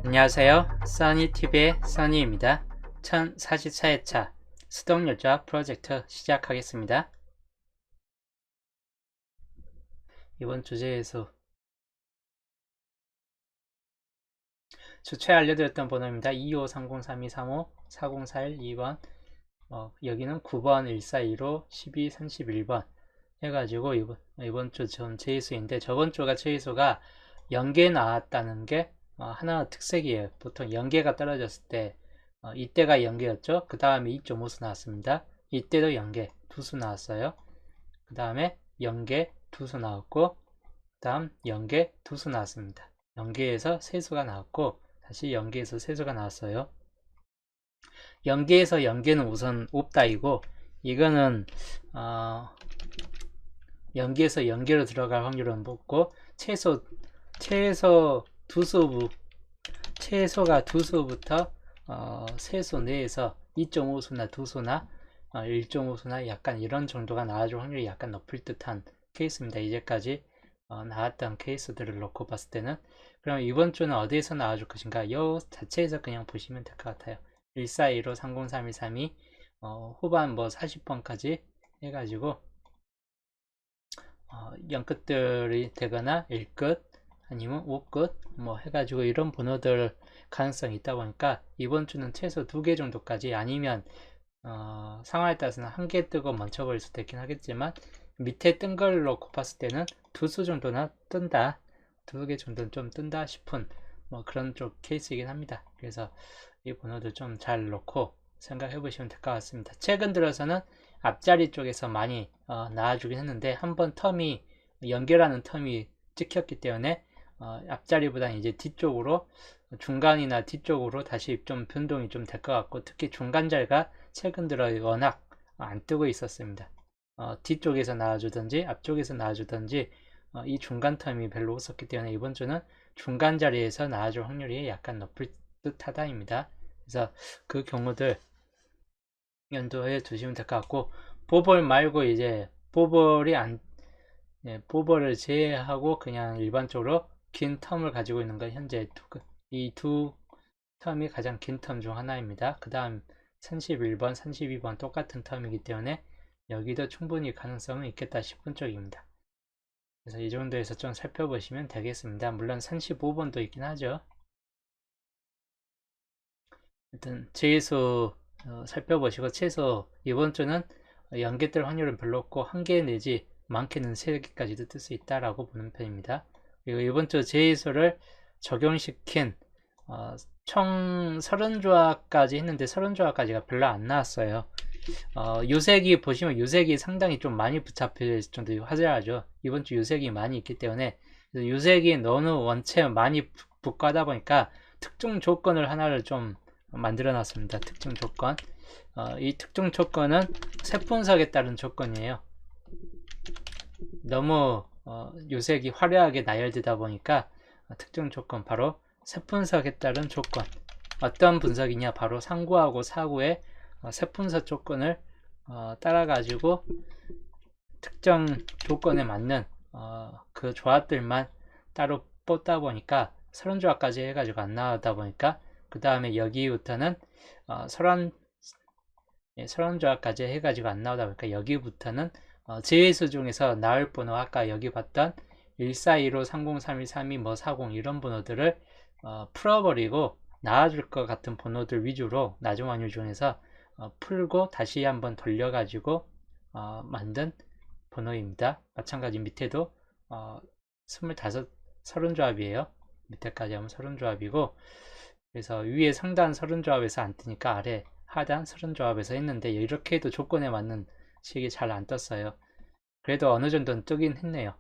안녕하세요. 써니TV의 써니입니다. 1044회차 수동요조합 프로젝트 시작하겠습니다. 이번 주제에서 주최 알려드렸던 번호입니다. 253032354041 여기는 9번 142로 1231번 해가지고 이번 주 전 제의수인데 저번 주가 제의수가 연계 나왔다는 게 하나 특색이에요. 보통 연계가 떨어졌을 때 이때가 연계였죠. 그 다음에 2.5수 나왔습니다. 이때도 연계 두수 나왔어요. 그 다음에 연계 두수 나왔고 그 다음 연계 두수 나왔습니다. 연계에서 세수가 나왔고 다시 연계에서 세수가 나왔어요. 연계에서 연계는 우선 없다이고 이거는 연계에서 연계로 들어갈 확률은 높고 최소가 두수부터 세수 내에서 2.5수나 두수나 1.5수나 약간 이런 정도가 나와줄 확률이 약간 높을 듯한 케이스입니다. 이제까지 나왔던 케이스들을 놓고 봤을 때는. 그럼 이번 주는 어디에서 나와줄 것인가? 이 자체에서 그냥 보시면 될 것 같아요. 142로 303132 후반 뭐 40번까지 해가지고 0끝들이 되거나 1끝 아니면 5끝 뭐 해가지고 이런 번호들 가능성이 있다 보니까 이번 주는 최소 2개 정도까지 아니면 상황에 따라서는 1개 뜨고 멈춰버릴 수도 있긴 하겠지만 밑에 뜬 걸로 곱했을 때는 2수 정도나 뜬다, 2개 정도는 좀 뜬다 싶은 뭐 그런 쪽 케이스이긴 합니다. 그래서 이 번호들 좀 잘 놓고 생각해 보시면 될 것 같습니다. 최근 들어서는 앞자리 쪽에서 많이 나와주긴 했는데 한번 텀이 연결하는 텀이 찍혔기 때문에 앞자리보다 이제 뒤쪽으로 중간이나 뒤쪽으로 다시 좀 변동이 좀 될 것 같고 특히 중간 자리가 최근 들어 워낙 안 뜨고 있었습니다. 뒤쪽에서 나와주든지 앞쪽에서 나와주든지 이 중간 텀이 별로 없었기 때문에 이번 주는 중간 자리에서 나와줄 확률이 약간 높을 듯하다입니다. 그래서 그 경우들 연도해 두시면 될 것 같고 보벌 말고 이제 보벌을 제외하고 그냥 일반적으로 긴 텀을 가지고 있는 건 현재 이 두 텀이 가장 긴 텀 중 하나입니다. 그 다음 31번, 32번 똑같은 텀이기 때문에 여기도 충분히 가능성은 있겠다 싶은 쪽입니다. 그래서 이 정도에서 좀 살펴보시면 되겠습니다. 물론 35번도 있긴 하죠. 일단 제의수 살펴보시고 최소 이번 주는 연계될 확률은 별로 없고 1개 내지 많게는 3개까지도 뜰 수 있다라고 보는 편입니다. 그리고 이번 주 제의수를 적용시킨 총 30조합까지 했는데 30조합까지가 별로 안 나왔어요. 유색이 보시면 유색이 상당히 좀 많이 붙잡힐 정도 화려하죠. 이번 주 유색이 많이 있기 때문에 유색이 너무 원체 많이 붙고 하다 보니까 특정 조건을 하나를 좀 만들어 놨습니다. 특정 조건. 이 특정 조건은 세분석에 따른 조건이에요. 너무 유색이 화려하게 나열되다 보니까 특정 조건 바로 세분석에 따른 조건. 어떤 분석이냐 바로 상구하고 사구의 세분석 조건을 따라가지고 특정 조건에 맞는 그 조합들만 따로 뽑다 보니까 30조합까지 해가지고 안 나오다 보니까 그 다음에 여기부터는 30조합까지 해가지고 안 나오다 보니까 여기부터는 제외수 중에서 나올 번호 아까 여기 봤던 1415, 3031, 32, 뭐 40 이런 번호들을 풀어버리고 나와줄 것 같은 번호들 위주로 나중 확률 중에서 풀고 다시 한번 돌려가지고 만든 번호입니다. 마찬가지 밑에도 25, 30조합이에요. 밑에까지 하면 30조합이고 그래서 위에 상단 30조합에서 안 뜨니까 아래 하단 30조합에서 했는데 이렇게 해도 조건에 맞는 식이 잘 안 떴어요. 그래도 어느 정도는 뜨긴 했네요.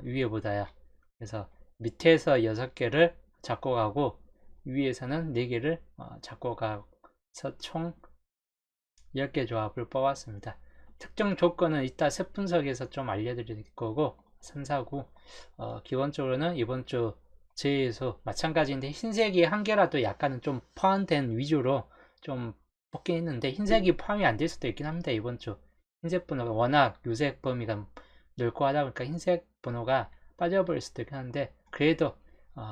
위에보다야. 그래서 밑에서 6개를 잡고 가고 위에서는 4개를 잡고 가서 총 10개 조합을 뽑았습니다. 특정 조건은 이따 세분석에서 좀 알려드릴 거고 3, 4, 9 기본적으로는 이번 주 제에서 마찬가지인데 흰색이 한 개라도 약간은 좀 포함된 위주로 좀 뽑긴 했는데 흰색이 포함이 안 될 수도 있긴 합니다. 이번 주 흰색 번호가 워낙 유색 범위가 넓고 하다 보니까 흰색 번호가 빠져버릴 수도 있긴 한데 그래도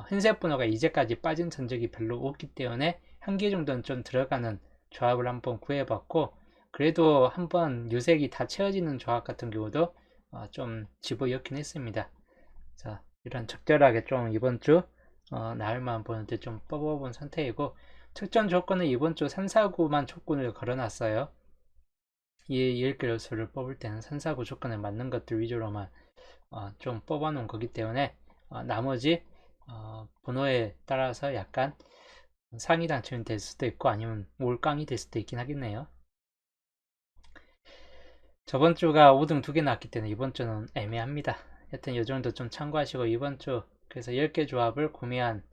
흰색 번호가 이제까지 빠진 전적이 별로 없기 때문에 한 개 정도는 좀 들어가는 조합을 한번 구해봤고, 그래도 한번 유색이 다 채워지는 조합 같은 경우도 좀 집어넣긴 했습니다. 자, 이런 적절하게 좀 이번 주 나흘만 보는데 좀 뽑아본 상태이고, 특정 조건은 이번 주 3, 4, 9만 조건을 걸어놨어요. 이 10개 요소를 뽑을 때는 3, 4, 9 조건에 맞는 것들 위주로만 좀 뽑아놓은 거기 때문에 나머지 번호에 따라서 약간 상위 당첨이 될 수도 있고 아니면 몰깡이 될 수도 있긴 하겠네요. 저번 주가 5등 2개 나왔기 때문에 이번 주는 애매합니다. 하여튼 이 정도 좀 참고하시고, 이번 주 그래서 10개 조합을 구매한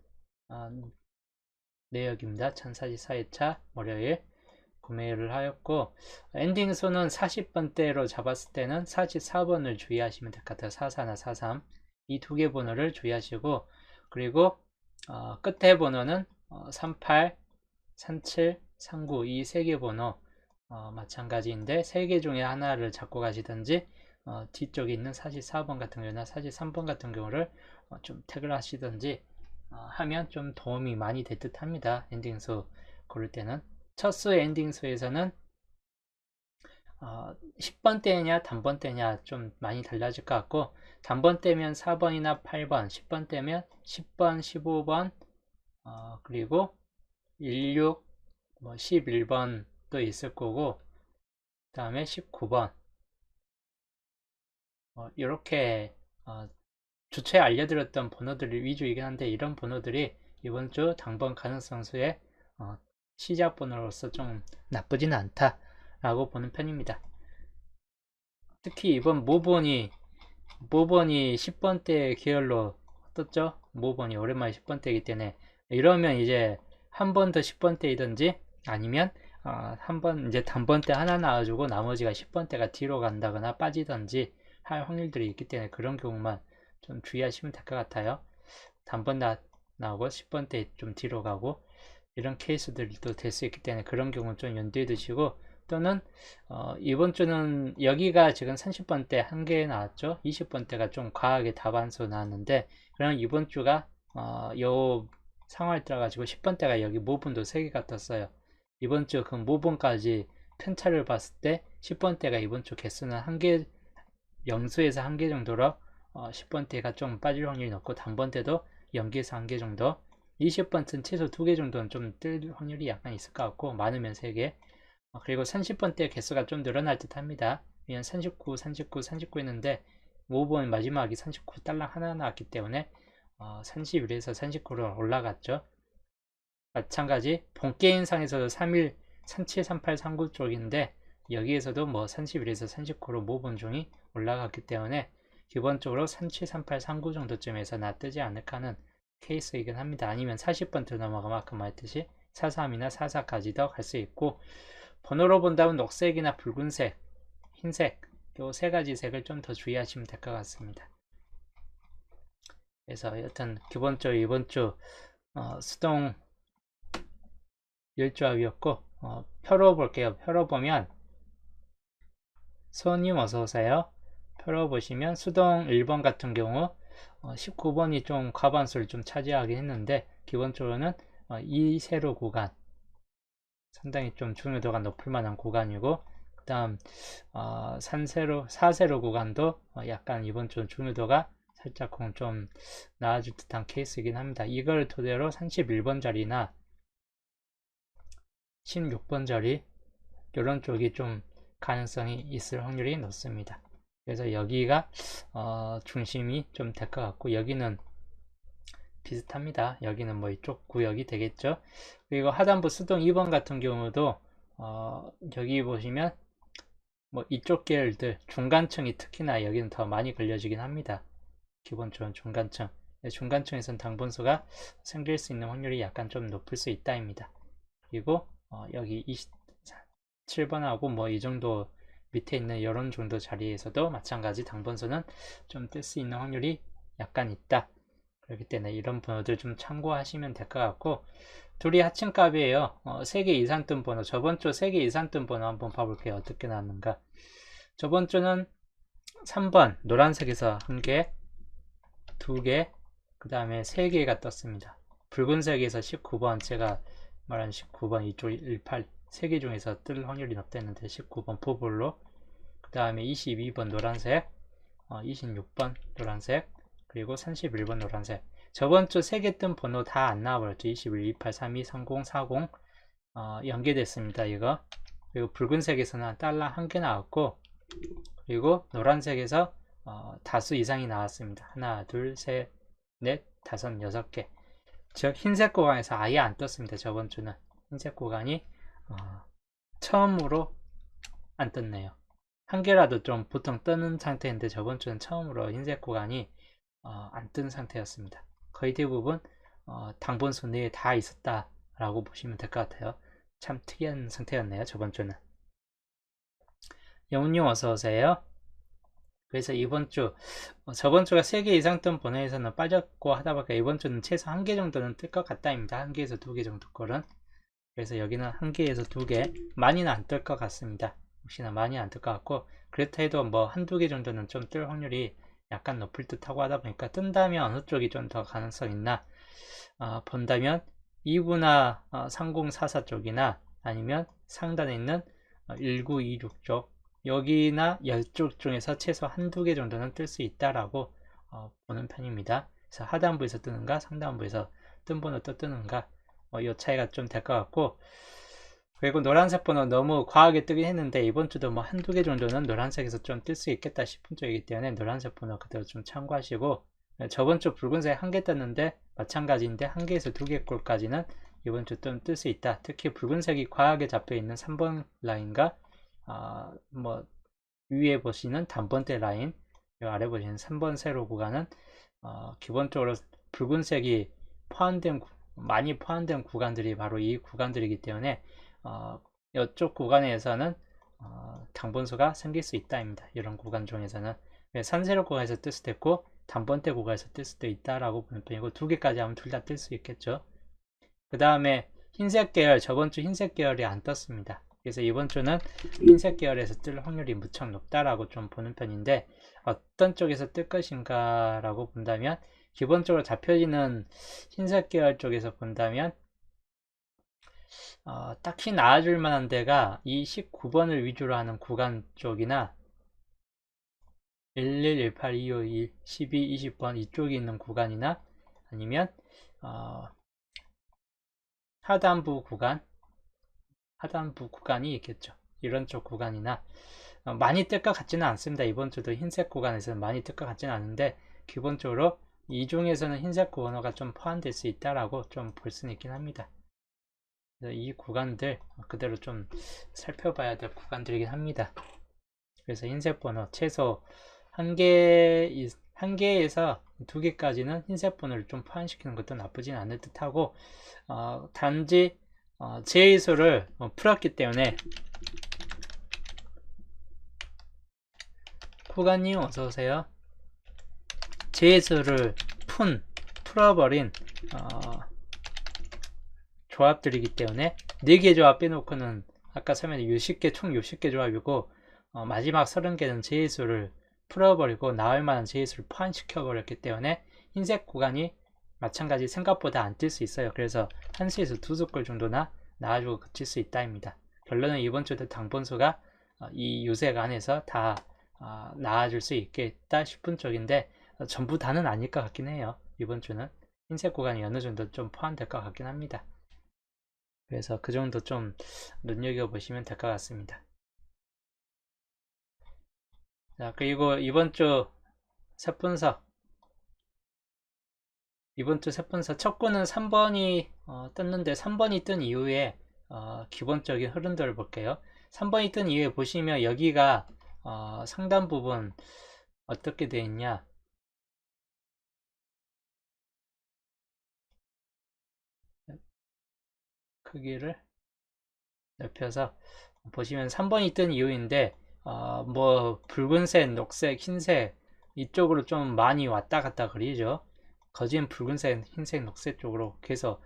내역입니다. 천사지 4회차 월요일 구매를 하였고, 엔딩 수는 40번대로 잡았을 때는 44번을 주의하시면 될 것 같아요. 44나 43 이 두 개 번호를 주의하시고, 그리고 끝에 번호는 38, 37, 39 이 세 개 번호 마찬가지인데, 세 개 중에 하나를 잡고 가시든지 뒤쪽에 있는 44번 같은 경우나 43번 같은 경우를 좀 택을 하시든지 하면 좀 도움이 많이 될 듯 합니다. 엔딩수 고를 때는 첫 수 엔딩수에서는 10번대냐 단번대냐 좀 많이 달라질 것 같고, 단번대면 4번이나 8번, 10번대면 10번, 15번 그리고 16, 11번도 있을 거고, 그 다음에 19번 이렇게 주초에 알려드렸던 번호들이 위주이긴 한데, 이런 번호들이 이번 주 당번 가능성수의 시작 번호로서 좀 나쁘지는 않다라고 보는 편입니다. 특히 이번 모번이 10번대 계열로 떴죠. 모번이 오랜만에 10번대이기 때문에, 이러면 이제 한 번 더 10번대이든지 아니면 한 번 이제 단번대 하나 나와주고 나머지가 10번대가 뒤로 간다거나 빠지든지 할 확률들이 있기 때문에, 그런 경우만 좀 주의하시면 될 것 같아요. 단번 나오고 10번대 좀 뒤로 가고 이런 케이스들도 될 수 있기 때문에, 그런 경우는 좀 염두에 두시고, 또는 이번 주는 여기가 지금 30번대 한 개 나왔죠. 20번대가 좀 과하게 다반수 나왔는데, 그럼 이번 주가 요 상황을 따라가지고 10번대가 여기 모분도 3개가 떴어요. 이번 주 그 모분까지 편차를 봤을 때 10번대가 이번 주 개수는 한 개, 0수에서 한 개 정도로 10번대가 좀 빠질 확률이 높고, 단번대도 0개에서 한 개 정도, 20번대는 최소 2개 정도는 좀 뜰 확률이 약간 있을 것 같고, 많으면 3개. 그리고 30번대 개수가 좀 늘어날 듯 합니다. 왜냐면 39, 39, 39 했는데 5번 마지막이 39 딸랑 하나 나왔기 때문에 31에서 39로 올라갔죠. 마찬가지 본게임상에서도 31, 37, 38, 39 쪽인데, 여기에서도 뭐 31에서 39로 모번 중이 올라갔기 때문에 기본적으로 37, 38, 39 정도쯤에서 놔뜨지 않을까 하는 케이스이긴 합니다. 아니면 40번대 넘어가면 아까 말했듯이 43이나 44까지도 갈 수 있고, 번호로 본다면 녹색이나 붉은색, 흰색 요 세 가지 색을 좀 더 주의하시면 될 것 같습니다. 그래서 여튼 기본적으로 이번 주 수동 10조합이었고, 펴러 볼게요. 펴러 보면 소님 어서오세요. 펴러 보시면 수동 1번 같은 경우 19번이 좀 과반수를 좀 차지하긴 했는데, 기본적으로는 이 세로 구간 상당히 좀 중요도가 높을 만한 구간이고, 그 다음 4세로 구간도 약간 이번 주 중요도가 살짝 좀 나아질 듯한 케이스이긴 합니다. 이걸 토대로 31번 자리나 16번 자리 이런 쪽이 좀 가능성이 있을 확률이 높습니다. 그래서 여기가 중심이 좀 될 것 같고, 여기는 비슷합니다. 여기는 뭐 이쪽 구역이 되겠죠. 그리고 하단부 수동 2번 같은 경우도 여기 보시면 뭐 이쪽 계열들 중간층이 특히나 여기는 더 많이 걸려지긴 합니다. 기본적으로 중간층, 중간층에서는 당분수가 생길 수 있는 확률이 약간 좀 높을 수 있다입니다. 그리고 여기 27번하고 뭐 이 정도 밑에 있는 이런 정도 자리에서도 마찬가지 당분수는 좀 뜰 수 있는 확률이 약간 있다. 그렇기 때문에 이런 번호들 좀 참고하시면 될 것 같고, 둘이 합친값이에요. 3개 이상 뜬 번호, 저번 주 3개 이상 뜬 번호 한번 봐볼게요. 어떻게 나왔는가. 저번 주는 3번 노란색에서 1개, 2개, 그 다음에 3개가 떴습니다. 붉은색에서 19번, 제가 말한 19번, 이쪽 18, 3개 중에서 뜰 확률이 높다는데 19번 보블로, 그 다음에 22번 노란색, 26번 노란색, 그리고 31번 노란색. 저번주 3개 뜬 번호 다 안 나와버렸죠. 21, 28, 32, 30, 40 연계됐습니다. 이거. 그리고 붉은색에서는 달러 1개 나왔고, 그리고 노란색에서 다수 이상이 나왔습니다. 하나, 둘, 셋, 넷, 다섯, 6개. 즉 흰색 구간에서 아예 안 떴습니다. 저번주는 흰색 구간이 처음으로 안 떴네요. 한 개라도 좀 보통 뜨는 상태인데 저번주는 처음으로 흰색 구간이 안 뜬 상태였습니다. 거의 대부분 당분수 내에 다 있었다 라고 보시면 될 것 같아요. 참 특이한 상태였네요. 저번주는. 영훈님 어서오세요. 그래서 이번주 저번주가 3개 이상 뜬 번호에서는 빠졌고 하다 보니까 이번주는 최소 1개 정도는 뜰 것 같다입니다. 1개에서 2개 정도 꼴은. 그래서 여기는 1개에서 2개, 많이는 안 뜰 것 같습니다. 혹시나 많이 안 뜰 것 같고, 그렇다 해도 뭐 한두 개 정도는 좀 뜰 확률이 약간 높을 듯 하고 하다 보니까, 뜬다면 어느 쪽이 좀 더 가능성 있나 본다면 2부나 3044 쪽이나 아니면 상단에 있는 1926 쪽, 여기나 10쪽 중에서 최소 한두 개 정도는 뜰 수 있다라고 보는 편입니다. 그래서 하단부에서 뜨는가 상단부에서 뜬 번호 또 뜨는가 이 차이가 좀 될 것 같고, 그리고 노란색 번호 너무 과하게 뜨긴 했는데 이번 주도 뭐 한두 개 정도는 노란색에서 좀 뜰 수 있겠다 싶은 쪽이기 때문에 노란색 번호 그대로 좀 참고하시고, 저번 주 붉은색 1개 떴는데 마찬가지인데 1개에서 2개 꼴까지는 이번 주 좀 뜰 수 있다. 특히 붉은색이 과하게 잡혀 있는 3번 라인과 뭐 위에 보시는 단번대 라인, 아래 보시는 3번 세로 구간은 기본적으로 붉은색이 많이 포함된 구간들이 바로 이 구간들이기 때문에 이쪽 구간에서는 당분수가 생길 수 있다입니다. 이런 구간 중에서는 산세로 구간에서 뜰 수도 있고 단번대 구간에서 뜰 수도 있다라고 보는 편이고, 2개까지 하면 둘 다 뜰 수 있겠죠. 그 다음에 흰색 계열, 저번주 흰색 계열이 안 떴습니다. 그래서 이번 주는 흰색 계열에서 뜰 확률이 무척 높다라고 좀 보는 편인데, 어떤 쪽에서 뜰 것인가 라고 본다면 기본적으로 잡혀지는 흰색 계열 쪽에서 본다면 딱히 나아줄 만한 데가 이 19번을 위주로 하는 구간 쪽이나 11, 18, 251, 12, 20번 이쪽에 있는 구간이나 아니면 하단부 구간이 있겠죠. 이런 쪽 구간이나 많이 뜰 것 같지는 않습니다. 이번 주도 흰색 구간에서는 많이 뜰 것 같지는 않은데, 기본적으로 이 중에서는 흰색 번호가 좀 포함될 수 있다라고 좀 볼 수는 있긴 합니다. 그래서 이 구간들 그대로 좀 살펴봐야 될 구간들이긴 합니다. 그래서 흰색 번호 최소 한 개에서 2개까지는 흰색 번호를 좀 포함시키는 것도 나쁘진 않을 듯 하고, 단지 제의수를 풀었기 때문에, 쿠가님 어서오세요. 제의수를 풀어버린 조합들이기 때문에 4개 조합 빼놓고는 아까 설명한 60개, 총 60개 조합이고, 마지막 30개는 제의수를 풀어버리고 나올 만한 제의수를 포함시켜 버렸기 때문에 흰색 구간이 마찬가지 생각보다 안 뜰 수 있어요. 그래서 1수에서 2수꼴 정도나 나와주고 그칠 수 있다입니다. 결론은 이번 주도 당분수가 이 요색 안에서 다 나와줄 수 있겠다 싶은 쪽인데, 전부 다는 아닐 것 같긴 해요. 이번 주는 흰색 구간이 어느 정도 좀 포함될 것 같긴 합니다. 그래서 그 정도 좀 눈여겨보시면 될 것 같습니다. 자, 그리고 이번 주 셋분석 첫 구는 3번이 떴는데, 3번이 뜬 이후에 기본적인 흐름들을 볼게요. 3번이 뜬 이후에 보시면 여기가 상단 부분 어떻게 되어 있냐, 크기를 넓혀서 보시면 3번이 뜬 이유인데, 뭐 붉은색, 녹색, 흰색 이쪽으로 좀 많이 왔다 갔다 그리죠. 거진 붉은색, 흰색, 녹색 쪽으로 계속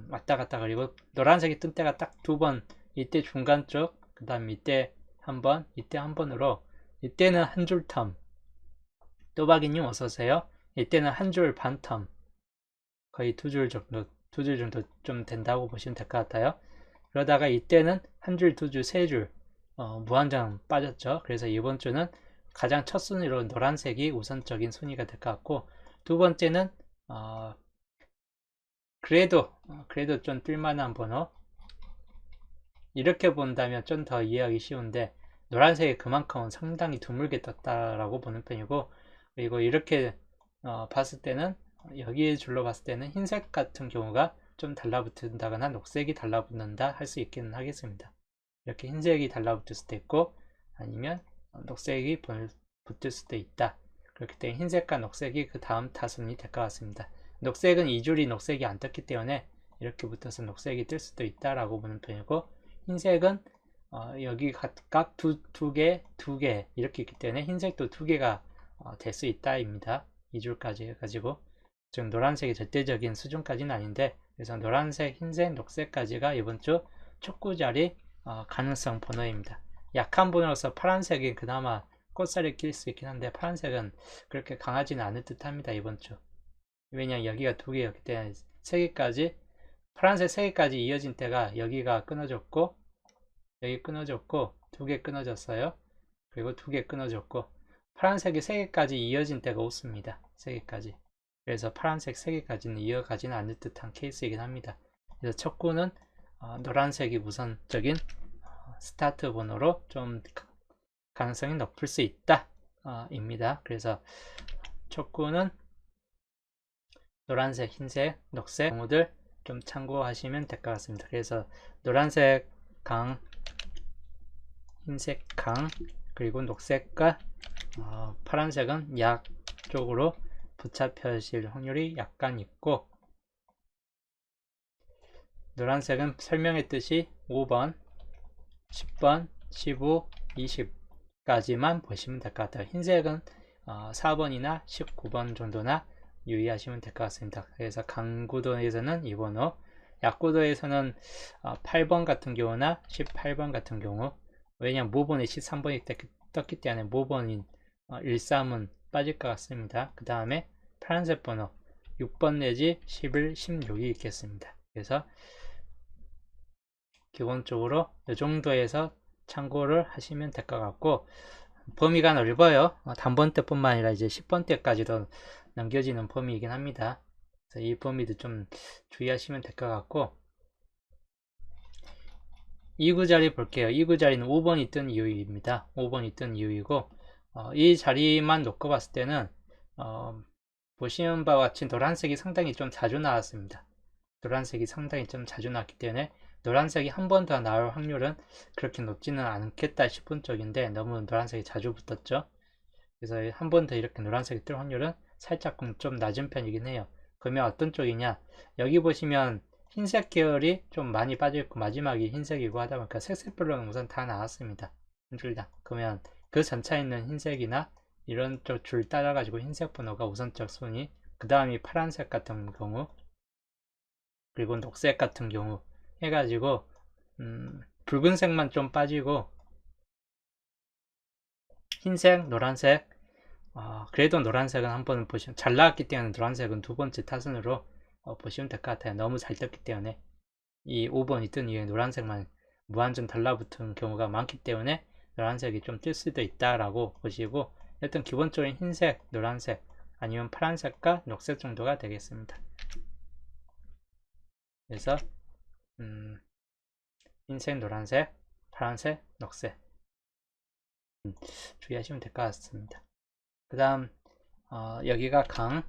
왔다 갔다 그리고, 노란색이 뜬 때가 딱 2번, 이때 중간 쪽, 그 다음 이때 한 번, 이때 한 번으로, 이때는 한 줄 텀, 또박이님 어서오세요. 이때는 한 줄 반 텀, 거의 두 줄 정도 좀 된다고 보시면 될 것 같아요. 그러다가 이때는 한 줄, 두 줄, 세 줄, 무한정 빠졌죠. 그래서 이번 주는 가장 첫 순위로 노란색이 우선적인 순위가 될 것 같고, 두 번째는, 그래도 좀 뜰만한 번호. 이렇게 본다면 좀 더 이해하기 쉬운데, 노란색이 그만큼은 상당히 드물게 떴다라고 보는 편이고, 그리고 이렇게 봤을 때는, 여기에 줄로 봤을 때는 흰색 같은 경우가 좀 달라붙는다거나 녹색이 달라붙는다 할 수 있기는 하겠습니다. 이렇게 흰색이 달라붙을 수도 있고, 아니면 녹색이 붙을 수도 있다. 그렇기 때문에 흰색과 녹색이 그 다음 타순이 될 것 같습니다. 녹색은 2줄이 녹색이 안 떴기 때문에 이렇게 붙어서 녹색이 뜰 수도 있다라고 보는 편이고, 흰색은 여기 각각 두 개 이렇게 있기 때문에 흰색도 두 개가 될 수 있다입니다. 2줄까지 해가지고, 즉 노란색이 절대적인 수준까지는 아닌데, 그래서 노란색, 흰색, 녹색까지가 이번 주 촉구 자리 가능성 번호입니다. 약한 번호로서 파란색이 그나마 꽃살이 낄 수 있긴 한데, 파란색은 그렇게 강하지는 않을 듯 합니다. 이번 주. 왜냐 여기가 두 개였기 때문에 세 개까지, 파란색 세 개까지 이어진 때가 여기가 끊어졌고, 여기 끊어졌고, 두 개 끊어졌어요. 그리고 두 개 끊어졌고, 파란색이 세 개까지 이어진 때가 없습니다. 세 개까지. 그래서 파란색 세 개까지는 이어가지는 않을 듯한 케이스이긴 합니다. 그래서 촉구는 노란색이 우선적인 스타트 번호로 좀 가능성이 높을 수 있다 입니다. 그래서 촉구는 노란색, 흰색, 녹색 경우들 좀 참고하시면 될 것 같습니다. 그래서 노란색 강, 흰색 강, 그리고 녹색과 파란색은 약 쪽으로 붙잡혀질 확률이 약간 있고, 노란색은 설명했듯이 5번, 10번, 15, 20까지만 보시면 될 것 같아요. 흰색은 4번이나 19번 정도나 유의하시면 될 것 같습니다. 그래서 강구도에서는 2번호, 약구도에서는 8번 같은 경우나 18번 같은 경우, 왜냐하면 모번에 13번이 떴기 때문에 모번인 13은 빠질 것 같습니다. 그 다음에 파란색 번호 6번 내지 11, 16이 있겠습니다. 그래서 기본적으로 이 정도에서 참고를 하시면 될 것 같고, 범위가 넓어요. 단번대 뿐만 아니라 이제 10번대까지도 넘겨지는 범위이긴 합니다. 그래서 이 범위도 좀 주의하시면 될 것 같고, 2구 자리 볼게요. 2구 자리는 5번이 뜬 이유입니다. 5번이 뜬 이유이고, 이 자리만 놓고 봤을 때는 보시는 바와 같이 노란색이 상당히 좀 자주 나왔습니다. 노란색이 상당히 좀 자주 나왔기 때문에 노란색이 한 번 더 나올 확률은 그렇게 높지는 않겠다 싶은 쪽인데, 너무 노란색이 자주 붙었죠. 그래서 한 번 더 이렇게 노란색이 뜰 확률은 살짝 좀 낮은 편이긴 해요. 그러면 어떤 쪽이냐, 여기 보시면 흰색 계열이 좀 많이 빠져있고 마지막이 흰색이고 하다 보니까 색색별로는 우선 다 나왔습니다. 한 줄당. 그러면 그 전차에 있는 흰색이나 이런 쪽 줄 따라가지고 흰색 번호가 우선적 순위, 그 다음이 파란색 같은 경우, 그리고 녹색 같은 경우 해가지고 붉은색만 좀 빠지고 흰색, 노란색, 그래도 노란색은 한번 보시면 잘 나왔기 때문에 노란색은 두 번째 타순으로 보시면 될 것 같아요. 너무 잘 떴기 때문에 이 5번이 뜬 이후에 노란색만 무한정 달라붙은 경우가 많기 때문에 노란색이 좀 뜰 수도 있다라고 보시고, 일단 기본적인 흰색, 노란색 아니면 파란색과 녹색 정도가 되겠습니다. 그래서 흰색, 노란색, 파란색, 녹색 주의하시면 될 것 같습니다. 그 다음 여기가 강,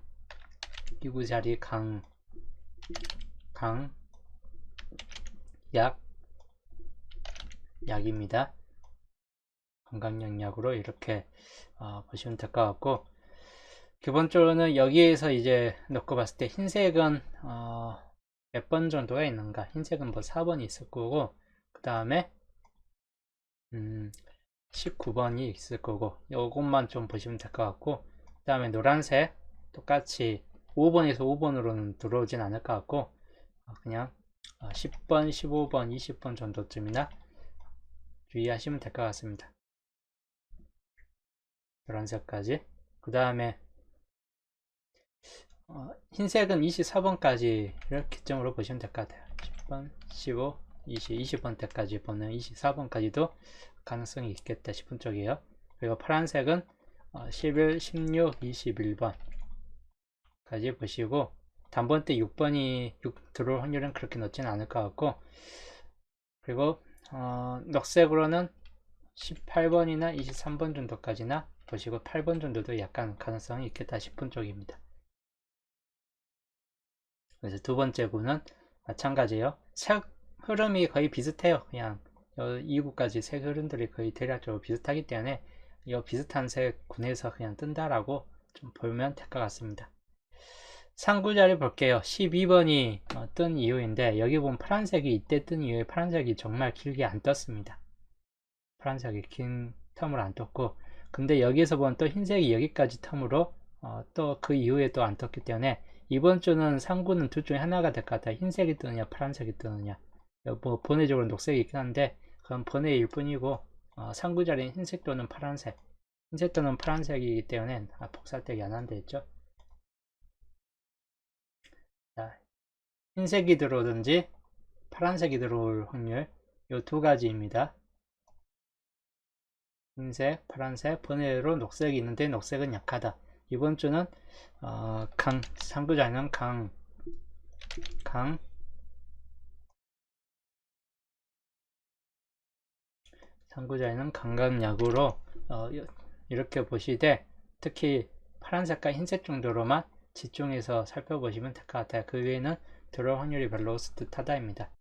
기구 자리 강, 약입니다. 건강영약으로 이렇게 보시면 될 것 같고, 기본적으로는 여기에서 이제 놓고 봤을 때 흰색은 몇 번 정도가 있는가, 흰색은 뭐 4번이 있을 거고, 그 다음에 19번이 있을 거고, 요것만 좀 보시면 될 것 같고, 그 다음에 노란색 똑같이 5번에서 5번으로는 들어오진 않을 것 같고, 그냥 10번, 15번, 20번 정도쯤이나 주의하시면 될 것 같습니다. 노란색까지. 그 다음에 흰색은 24번까지를 기점으로 보시면 될 것 같아요. 10번, 15, 20번 때까지 보는 24번까지도 가능성이 있겠다 싶은 쪽이에요. 그리고 파란색은 11, 16, 21번까지 보시고, 단번때 6번이 들어올 확률은 그렇게 높지는 않을 것 같고, 그리고 녹색으로는 18번이나 23번 정도까지나 보시고 8번 정도도 약간 가능성이 있겠다 싶은 쪽입니다. 그래서 두 번째 구는 마찬가지예요. 색 흐름이 거의 비슷해요. 그냥 2구까지 색 흐름들이 거의 대략적으로 비슷하기 때문에 이 비슷한 색 군에서 그냥 뜬다라고 좀 보면 될 것 같습니다. 상구자리 볼게요. 12번이 뜬 이유인데, 여기 보면 파란색이 이때 뜬 이후에 파란색이 정말 길게 안 떴습니다. 파란색이 긴 텀을 안 떴고, 근데 여기에서 보면 또 흰색이 여기까지 텀으로 또 그 이후에 또 안 떴기 때문에 이번 주는 상구는 둘 중에 하나가 될 것 같아요. 흰색이 뜨느냐 파란색이 뜨느냐. 뭐 번외적으로 녹색이 있긴 한데 그건 번외일 뿐이고, 상구 자리는 흰색 또는 파란색, 흰색 또는 파란색이기 때문에 복사되기 안 한다 했죠. 자, 흰색이 들어오든지 파란색이 들어올 확률 이 두 가지입니다. 흰색, 파란색, 번외로 녹색이 있는데 녹색은 약하다. 이번 주는 상부자는 상부자는 강강약으로 이렇게 보시되, 특히 파란색과 흰색 정도로만 집중해서 살펴보시면 될 것 같아요. 그 외에는 들어올 확률이 별로 없을 듯하다입니다.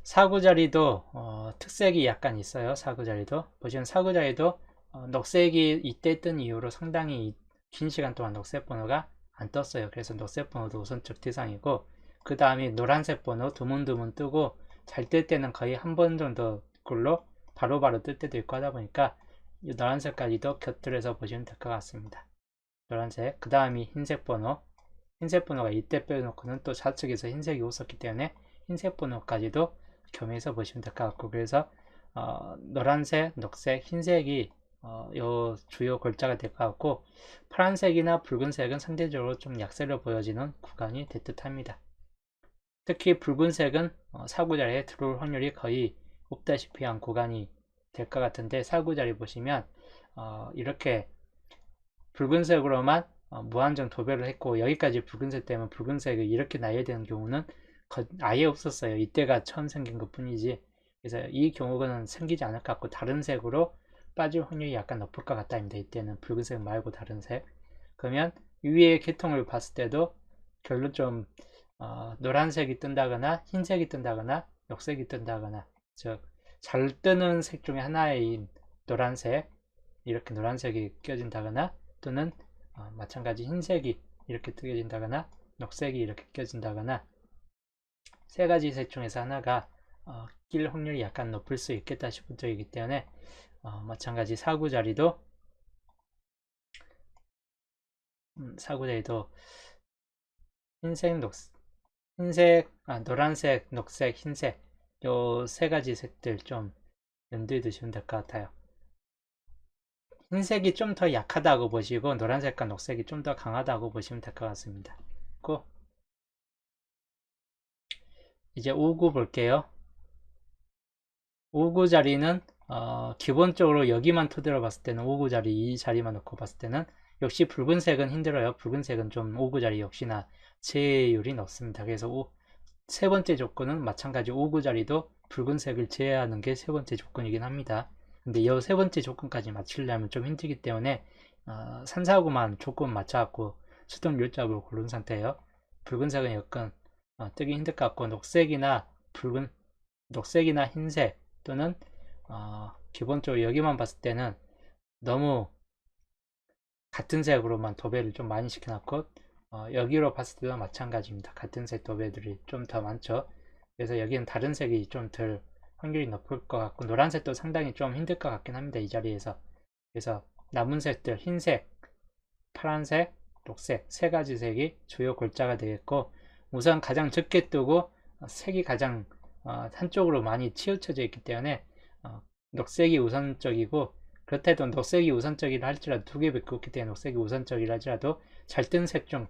사구자리도 특색이 약간 있어요. 사구자리도 보시면 사구자리도 녹색이 이때 뜬 이후로 상당히 긴 시간 동안 녹색 번호가 안 떴어요. 그래서 녹색 번호도 우선적 대상이고, 그 다음에 노란색 번호 드문드문 뜨고 잘 뜰 때는 거의 한 번 정도 꼴로 바로바로 뜰 때도 있고 하다 보니까 이 노란색까지도 곁들여서 보시면 될 것 같습니다. 노란색, 그 다음이 흰색 번호가 이때 빼놓고는 또 좌측에서 흰색이 웃었기 때문에 흰색 번호까지도 겸해서 보시면 될 것 같고, 그래서 노란색, 녹색, 흰색이 요 주요 골자가 될 것 같고, 파란색이나 붉은색은 상대적으로 좀 약세로 보여지는 구간이 될 듯합니다. 특히 붉은색은 사구자리에 들어올 확률이 거의 없다시피 한 구간이 될 것 같은데, 사구자리 보시면 이렇게 붉은색으로만 무한정 도배를 했고, 여기까지 붉은색 때문에 붉은색을 이렇게 나야 되는 경우는 아예 없었어요. 이때가 처음 생긴 것 뿐이지. 그래서 이 경우는 생기지 않을 것 같고, 다른 색으로 빠질 확률이 약간 높을 것 같다입니다. 이때는 붉은색 말고 다른 색. 그러면 위의 계통을 봤을 때도 결론좀 노란색이 뜬다거나 흰색이 뜬다거나 녹색이 뜬다거나, 즉 잘 뜨는 색 중에 하나인 노란색, 이렇게 노란색이 껴진다거나, 또는 마찬가지 흰색이 이렇게 껴진다거나 녹색이 이렇게 껴진다거나, 세 가지 색 중에서 하나가 낄 확률이 약간 높을 수 있겠다 싶은 쪽이기 때문에 마찬가지 사구자리도 노란색, 녹색, 흰색 요 세 가지 색들 좀 염두에 두시면 될 것 같아요. 흰색이 좀 더 약하다고 보시고 노란색과 녹색이 좀 더 강하다고 보시면 될 것 같습니다. 이제 5구 볼게요. 5구 자리는 기본적으로 여기만 토대로 봤을 때는 5구 자리 이 자리만 놓고 봤을 때는 역시 붉은색은 힘들어요. 붉은색은 좀 5구 자리 역시나 제외율이 높습니다. 그래서 세 번째 조건은 마찬가지 5구 자리도 붉은색을 제외하는 게 세 번째 조건이긴 합니다. 근데 이 세 번째 조건까지 맞추려면 좀 힘들기 때문에 3, 4구만 조건 맞춰갖고 수동 율잡으로 고른 상태예요. 붉은색은 여건 뜨기 힘들 것 같고, 녹색이나 흰색 또는 기본적으로 여기만 봤을 때는 너무 같은 색으로만 도배를 좀 많이 시켜놨고, 여기로 봤을 때도 마찬가지입니다. 같은 색 도배들이 좀 더 많죠. 그래서 여기는 다른 색이 좀 덜 확률이 높을 것 같고, 노란색도 상당히 좀 힘들 것 같긴 합니다. 이 자리에서. 그래서 남은 색들 흰색, 파란색, 녹색 세 가지 색이 주요 골자가 되겠고, 우선 가장 적게 뜨고 색이 가장 한쪽으로 많이 치우쳐져 있기 때문에 녹색이 우선적이고, 그렇다 해도 녹색이 우선적이라 할지라도 2개밖에 없기 때문에 녹색이 우선적이라 할지라도 잘 뜬 색 중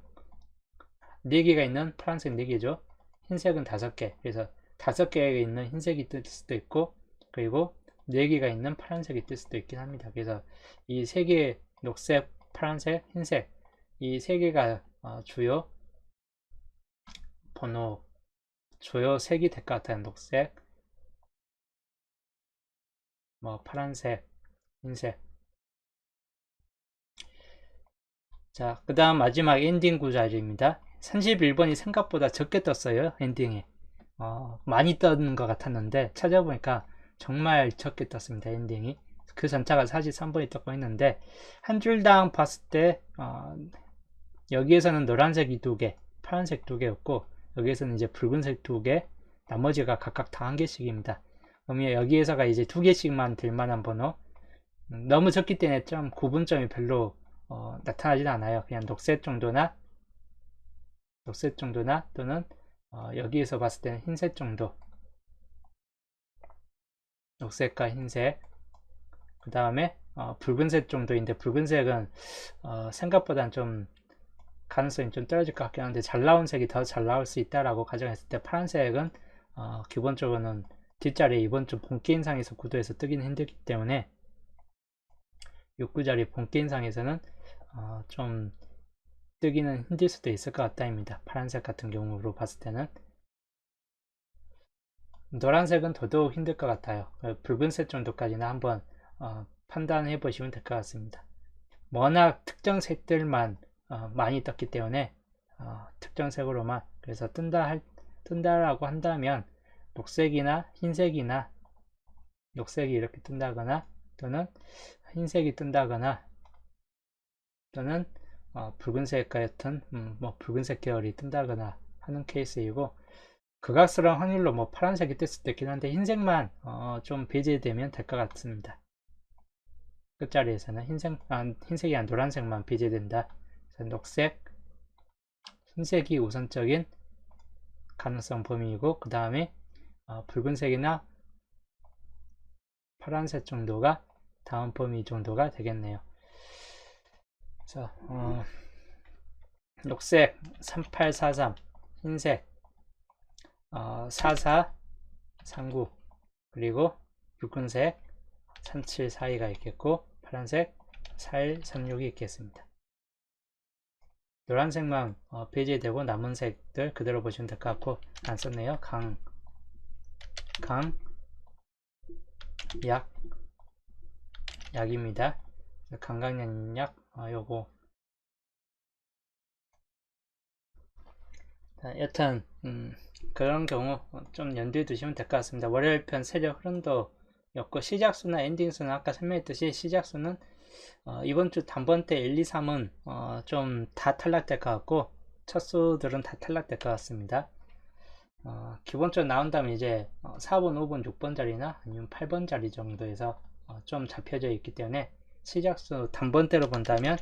4개가 있는 파란색 4개죠. 흰색은 5개. 그래서 5개가 있는 흰색이 뜰 수도 있고, 그리고 4개가 있는 파란색이 뜰 수도 있긴 합니다. 그래서 이 3개의 녹색, 파란색, 흰색 이 3개가 주요 번호, 주요 색이 될 것 같아요. 녹색, 뭐 파란색, 흰색. 자, 그 다음 마지막 엔딩 구자리입니다. 31번이 생각보다 적게 떴어요. 엔딩에 많이 떴는 것 같았는데 찾아보니까 정말 적게 떴습니다. 엔딩이. 그 전차가 43번이 떴고 있는데 한 줄당 봤을 때 여기에서는 노란색이 2개, 파란색 2개였고 여기에서는 이제 붉은색 2개, 나머지가 각각 다 1개씩입니다. 그러면 여기에서가 이제 2개씩만 될 만한 번호. 너무 적기 때문에 좀 구분점이 별로 나타나진 않아요. 그냥 녹색 정도나 또는 여기에서 봤을 때는 흰색 정도. 녹색과 흰색. 그 다음에 붉은색 정도인데 붉은색은 생각보다는 좀 가능성이 좀 떨어질 것 같긴 한데 잘 나온 색이 더 잘 나올 수 있다라고 가정했을 때 파란색은 기본적으로는 뒷자리에 이번 주 본게임상에서 구도에서 뜨기는 힘들기 때문에 6구자리 본게임상에서는 좀 뜨기는 힘들 수도 있을 것 같다입니다. 파란색 같은 경우로 봤을 때는 노란색은 더더욱 힘들 것 같아요. 붉은색 정도까지는 한번 판단해 보시면 될 것 같습니다. 워낙 특정 색들만 많이 떴기 때문에 특정 색으로만, 그래서 뜬다라고 한다면 녹색이나 흰색이나 녹색이 이렇게 뜬다거나 또는 흰색이 뜬다거나 또는 붉은색 같은 뭐 붉은색 계열이 뜬다거나 하는 케이스이고, 극악스러운 확률로 뭐 파란색이 뜰 수도 있긴 한데 흰색만 좀 배제되면 될 것 같습니다. 끝자리에서는 흰색이 아니라 노란색만 배제된다. 녹색, 흰색이 우선적인 가능성 범위이고 그 다음에 붉은색이나 파란색 정도가 다음 범위 정도가 되겠네요. 자, 녹색 3843, 흰색 4439, 그리고 붉은색 3742가 있겠고 파란색 4136이 있겠습니다. 노란색만 배제되고 남은 색들 그대로 보시면 될 것 같고, 안 썼네요. 약입니다. 강강약 요거 여튼 그런 경우 좀 염두에 두시면 될 것 같습니다. 월요일편 세력 흐름도 였고, 시작수나 엔딩수는 아까 설명했듯이 시작수는 이번 주 단번때 1, 2, 3은 좀 다 탈락될 것 같고 첫수들은 다 탈락될 것 같습니다. 기본적으로 나온다면 이제 4번, 5번, 6번 자리나 아니면 8번 자리 정도에서 좀 잡혀져 있기 때문에 시작수 단번때로 본다면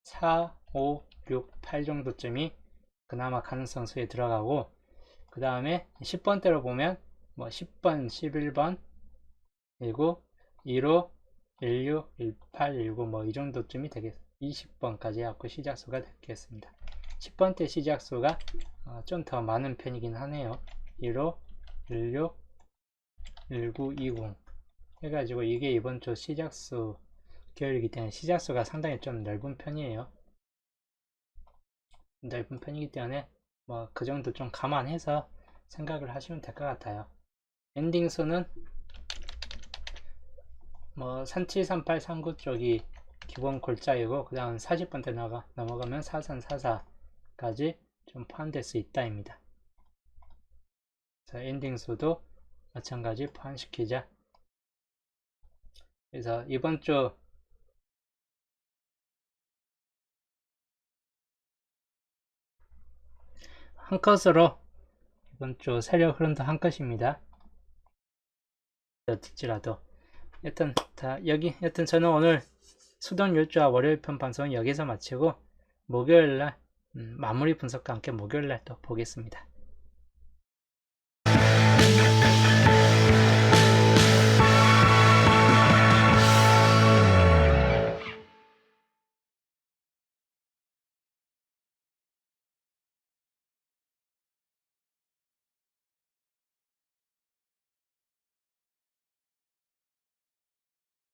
4, 5, 6, 8 정도쯤이 그나마 가능성 수에 들어가고, 그 다음에 10번대로 보면 뭐 10번, 11번, 그리고 15, 16, 18, 19 뭐 이 정도쯤이 되겠습니다. 20번까지 해갖고 시작수가 되겠습니다. 10번대 시작수가 좀 더 많은 편이긴 하네요. 15, 16, 19, 20 해가지고 이게 이번 주 시작수 계열이기 때문에 시작수가 상당히 좀 넓은 편이에요. 넓은 편이기 때문에 뭐 그 정도 좀 감안해서 생각을 하시면 될 것 같아요. 엔딩 수는 뭐 3738, 39 쪽이 기본 골자이고 그 다음 40번대 넘어가면 4344까지 좀 포함될 수 있다입니다. 엔딩 수도 마찬가지 포함시키자. 그래서 이번 주 한 컷으로 이번 주 세력 흐름도 한 컷입니다. 듣지라도 여튼 여튼 저는 오늘 수동 율주와 월요일 편 방송은 여기서 마치고 목요일날 마무리 분석과 함께 목요일날 또 보겠습니다.